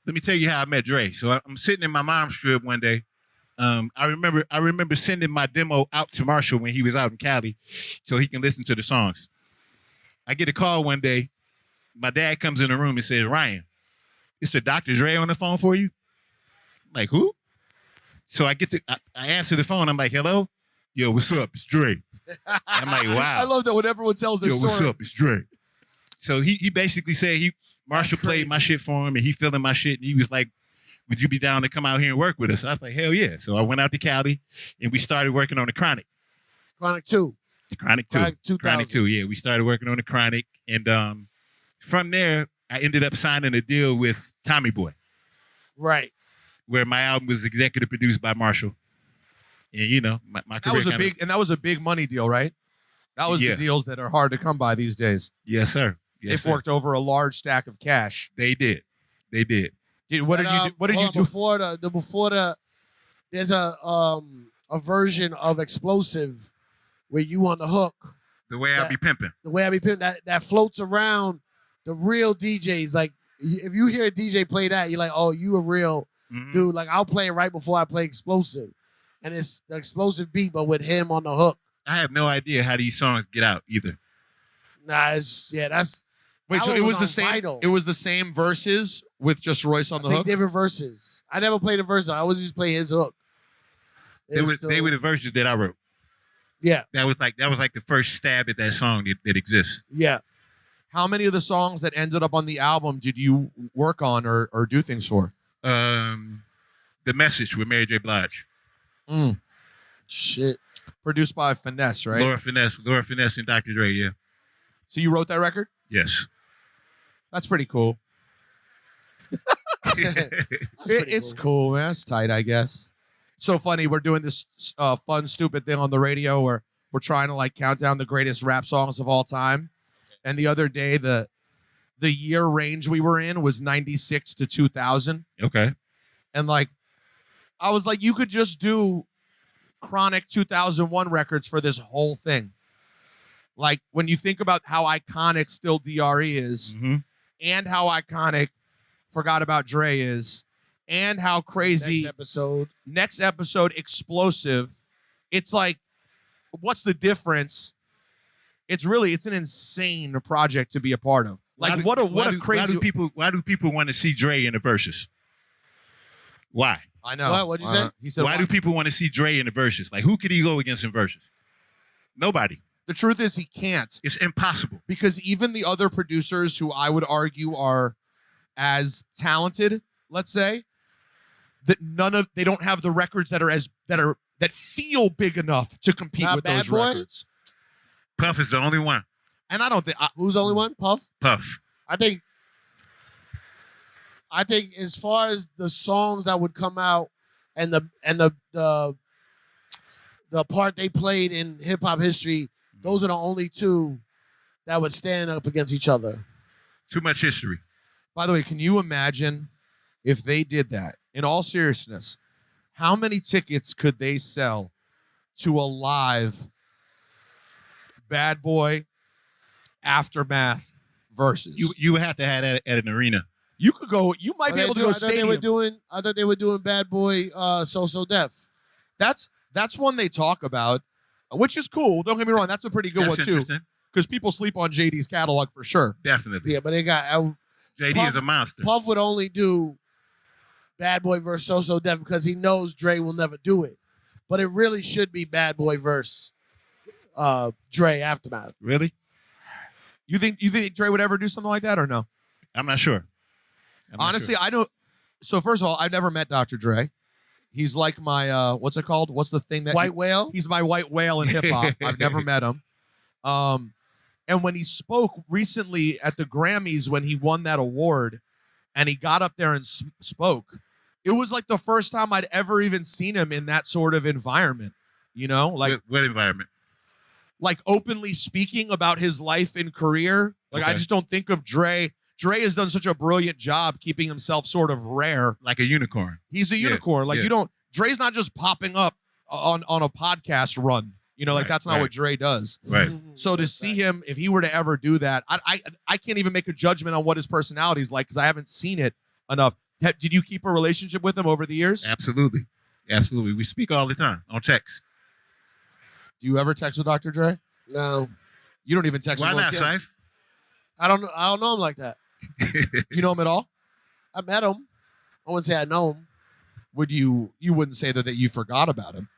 let me tell you how I met Dre. So I'm sitting in my mom's crib one day. I remember sending my demo out to Marshall when he was out in Cali, so he can listen to the songs. I get a call one day. My dad comes in the room and says, "Ryan, it's the Dr. Dre on the phone for you." I'm like, who? So I answer the phone. I'm like, hello? Yo, what's up? It's Dre. I'm like, wow. I love that when everyone tells their story. What's up? It's Dre. So he basically said Marshall played my shit for him and he feeling my shit and he was like, would you be down to come out here and work with us? I was like, hell yeah. So I went out to Cali and we started working on the Chronic. Chronic 2. Chronic 2, yeah. We started working on the Chronic. And from there, I ended up signing a deal with Tommy Boy. Right. Where my album was executive produced by Marshall. And, you know, my career that was a big money deal, right? That was the deals that are hard to come by these days. Yes, sir. They forked over a large stack of cash. They did. What did you do? Before the there's a version of Explosive where you on the hook. The Way I Be Pimpin'. The Way I Be Pimpin', that floats around the real DJs. Like, if you hear a DJ play that, you're like, oh, you a real dude. Like, I'll play it right before I play Explosive. And it's the Explosive beat, but with him on the hook. I have no idea how these songs get out either. Nah, that's... Wait, so it was the same. Vital. It was the same verses with just Royce on the hook. Different verses. I never played a verse. I always just play his hook. They were the verses that I wrote. Yeah, that was like the first stab at that song that exists. Yeah. How many of the songs that ended up on the album did you work on or do things for? The Message with Mary J. Blige. Shit. Produced by Finesse, right? Laura Finesse and Dr. Dre. Yeah. So you wrote that record? Yes. That's pretty cool. It's cool, man. It's tight, I guess. So funny. We're doing this fun, stupid thing on the radio where we're trying to like count down the greatest rap songs of all time. And the other day, the year range we were in was 96 to 2000. Okay. And like, I was like, you could just do Chronic 2001 records for this whole thing. Like, when you think about how iconic Still DRE is, and how iconic Forgot About Dre is, and how crazy next episode Explosive, it's like, what's the difference? It's an insane project to be a part of. Like, what a crazy... Why do people want to see Dre in the verses? Why? I know. What'd you say? He said, why do people want to see Dre in the verses? Like, who could he go against in verses? Nobody. The truth is he can't. It's impossible. Because even the other producers who I would argue are as talented, let's say, that they don't have the records that feel big enough to compete with those records. Puff is the only one. And I don't think who's the only one? Puff? Puff. I think as far as the songs that would come out and the part they played in hip hop history, those are the only two that would stand up against each other. Too much history. By the way, can you imagine if they did that? In all seriousness, how many tickets could they sell to a live Bad Boy Aftermath versus? You would have to have that at an arena. You could go. You might be able to go stadium. I thought they were doing Bad Boy So Def. That's one they talk about, which is cool. Don't get me wrong. That's a pretty good one too. Because people sleep on JD's catalog for sure. Definitely. Yeah, but they got JD Puff, is a monster. Puff would only do Bad Boy versus So Def because he knows Dre will never do it. But it really should be Bad Boy versus Dre Aftermath. Really? You think Dre would ever do something like that or no? I'm not sure. Honestly, I don't. So first of all, I've never met Dr. Dre. He's like my what's it called? What's the thing that white whale? He's my white whale in hip hop. I've never met him. And when he spoke recently at the Grammys, when he won that award, and he got up there and spoke, it was like the first time I'd ever even seen him in that sort of environment. You know, like what environment? Like openly speaking about his life and career. Like I just don't think of Dre. Dre has done such a brilliant job keeping himself sort of rare. Like a unicorn. He's a unicorn. Like Dre's not just popping up on a podcast run. You know, like that's not what Dre does. Right. So to see him, if he were to ever do that, I can't even make a judgment on what his personality is like because I haven't seen it enough. Did you keep a relationship with him over the years? Absolutely. Absolutely. We speak all the time on text. Do you ever text with Dr. Dre? No, You don't even text Why with Lil' not, Kim. Cipha? I don't know. I don't know him like that. You know him at all? I met him. I wouldn't say I know him. You wouldn't say that you forgot about him.